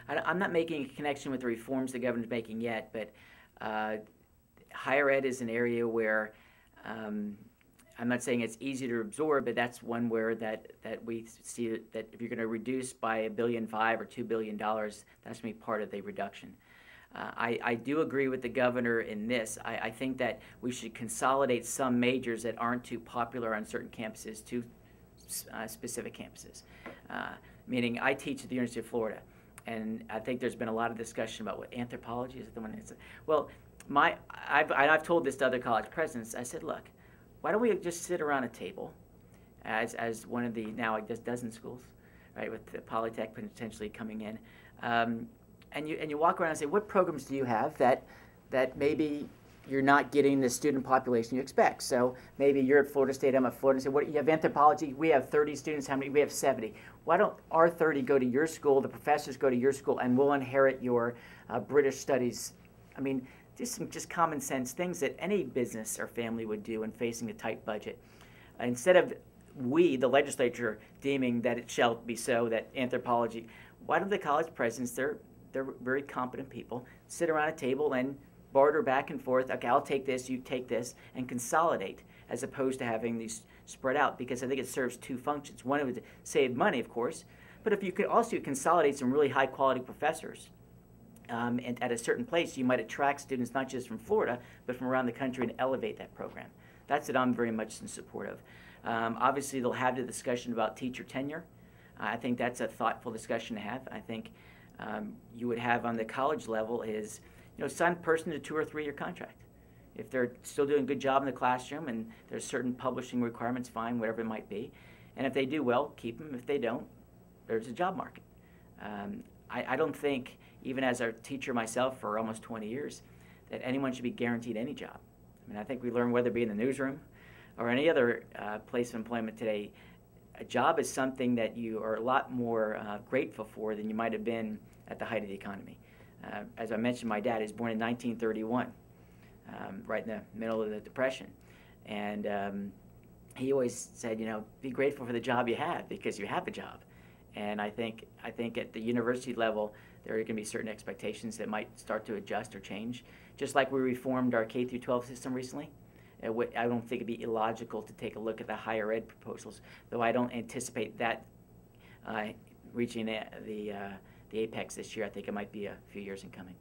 I'm not making a connection with the reforms the governor's making yet, but higher ed is an area where I'm not saying it's easy to absorb, but that's one where that we see that if you're going to reduce by $1.5 billion or $2 billion, that's going to be part of the reduction. I do agree with the governor in this. I think that we should consolidate some majors that aren't too popular on certain campuses to specific campuses. Meaning, I teach at the University of Florida, and I think there's been a lot of discussion about what anthropology is. The one that's, well, I've told this to other college presidents. I said, look, why don't we just sit around a table, as one of the now I guess dozen schools, right, with the Polytech potentially coming in. And you walk around and say, what programs do you have that maybe you're not getting the student population you expect? So maybe you're at Florida State, I'm at Florida State. What, you have anthropology, we have 30 students, how many? We have 70. Why don't our 30 go to your school, the professors go to your school, and we'll inherit your British studies? I mean, just common sense things that any business or family would do when facing a tight budget. Instead of we, the legislature, deeming that it shall be so, that anthropology, why don't the college presidents, they're very competent people, sit around a table and barter back and forth. Okay, I'll take this, you take this, and consolidate, as opposed to having these spread out, because I think it serves two functions. One, it would save money, of course, but if you could also consolidate some really high quality professors, and at a certain place, you might attract students not just from Florida, but from around the country and elevate that program. That's what I'm very much in support of. Obviously, they'll have the discussion about teacher tenure. I think that's a thoughtful discussion to have. I think you would have on the college level is, sign a person to a 2 or 3 year contract. If they're still doing a good job in the classroom and there's certain publishing requirements, fine, whatever it might be. And if they do well, keep them. If they don't, there's a job market. I don't think, even as a teacher myself for almost 20 years, that anyone should be guaranteed any job. I mean, I think we learn, whether it be in the newsroom or any other place of employment today, a job is something that you are a lot more grateful for than you might have been at the height of the economy. As I mentioned, my dad is born in 1931, right in the middle of the Depression. And he always said, be grateful for the job you have, because you have a job. And I think at the university level, there are going to be certain expectations that might start to adjust or change. Just like we reformed our K-12 system recently, I don't think it'd be illogical to take a look at the higher ed proposals, though I don't anticipate that reaching the apex this year. I think it might be a few years in coming.